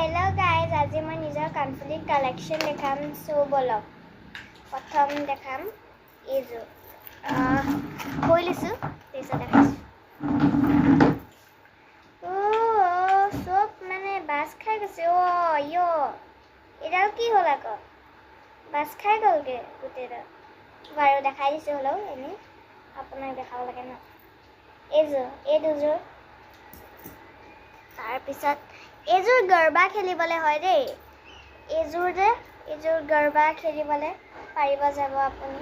Hello guys, আজি মই নিজৰ কানফুলি কালেকশ্যন দেখাম সো বলক প্ৰথম দেখাম এইযোৰ হৈ লৈছো তাৰপিছত দেখাইছো সব মানে বাছ খাই গৈছে এডাল কি হ'ল আকৌ বাছ খাই গ'লগে গোটেইটা বাৰু দেখাই দিছো হ'লেও এনেই আপোনাক দেখাব লাগে ন এই দুযোৰ তাৰপিছত এইযোৰ গৰবা খেলিবলৈ হয় দেই এইযোৰ গৰবা খেলিবলৈ পাৰিব যাব আপুনি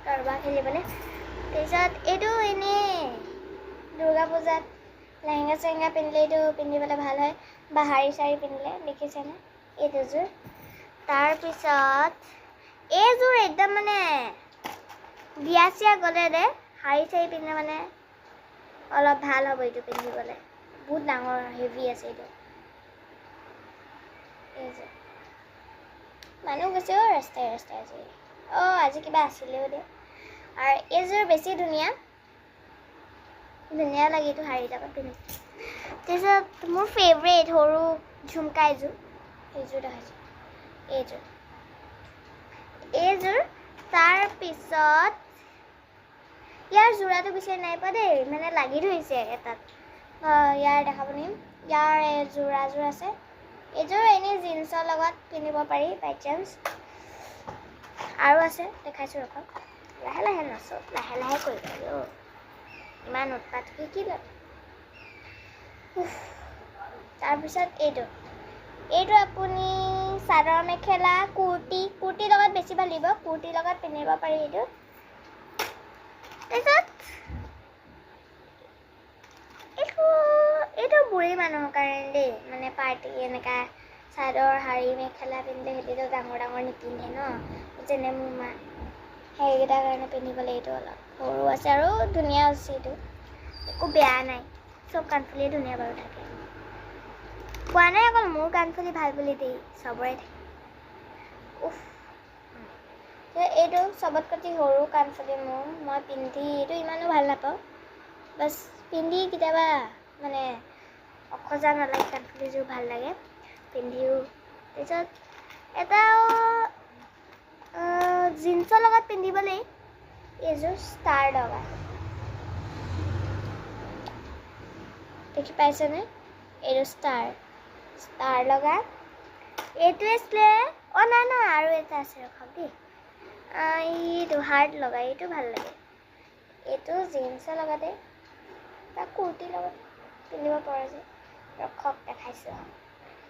গৰবা খেলিবলৈ তাৰপিছত এইটো এনেই দুৰ্গা পূজাত লেহেংগা চেহেংগা পিন্ধিলে এইটো পিন্ধিবলৈ ভাল হয় বা শাৰী চাৰী পিন্ধিলে দেখিছেনে এই দুযোৰ তাৰপিছত এইযোৰ একদম মানে বিয়া চিয়া গ'লে দে শাৰী চাৰী পিন্ধিলে মানে অলপ ভাল হ'ব এইটো পিন্ধিবলৈ বহুত ডাঙৰ হেভি আছে এইটো মানুহ গৈছে ৰাস্তাই ৰাস্তাই আজি কিবা আছিলেও দে আৰু এইযোৰ বেছি ধুনীয়া লাগে এইটো শাৰী লগত পিন্ধি তাৰপিছত মোৰ ফেভৰেট সৰু ঝুমকা এইযোৰ দেখাইছোঁ এইযোৰ তাৰপিছত ইয়াৰ যোৰাটো বিচাৰি নাই পোৱা দেই মানে লাগি ধৰিছে এটাত ইয়াৰ দেখাব নিম ইয়াৰ যোৰাযোৰ আছে এইযোৰ এনেই জিন্সৰ লগত পিন্ধিব পাৰি বাই চান্স আৰু আছে দেখাইছোঁ ৰখক লাহে লাহে নচব লাহে লাহে কৰিব পাৰি ইমান উৎপাত শিকিল তাৰপিছত এইটো আপুনি চাদৰ মেখেলা কুৰ্তি লগত বেছি ভাল লাগিব কুৰ্তিৰ লগত পিন্ধিব পাৰি তাৰপিছত এইটো বুঢ়ী মানুহৰ কাৰণে দেই মানে পাৰ্টি এনেকা চাদৰ শাৰী মেখেলা পিন্ধিলে সিহঁতিতো ডাঙৰ ডাঙৰ নিপিন্ধে ন যেনে মোৰ মা সেইকেইটাৰ কাৰণে পিন্ধিবলৈ এইটো অলপ সৰু আছে আৰু ধুনীয়া আছে এইটো একো বেয়া নাই চব কাণফুলিয়ে ধুনীয়া বাৰু থাকে কোৱা নাই অকল মোৰ কাণফুলি ভাল বুলি দেই চবৰে থাকে এইটো চবতকৈ সৰু কাণফুলি মই পিন্ধি এইটো ইমানো ভাল নাপাওঁ বাছ পিন্ধি কেতিয়াবা মানে অখজা নালাগে কাণফুলিযোৰ ভাল লাগে পিন্ধিও তাৰপিছত এটা জিন্সৰ লগত পিন্ধিবলৈ এইযোৰ ষ্টাৰ লগা দেখি পাইছেনে এইটো ষ্টাৰ লগা এইটোৱে আছিলে নাই আৰু এটা আছে ৰখক দেই এইটো হাৰ্ট লগা এইটো ভাল লাগে এইটো জিন্সৰ লগতে বা কুৰ্তিৰ লগত পিন্ধিব পৰা যায় ৰখক দেখাইছোঁ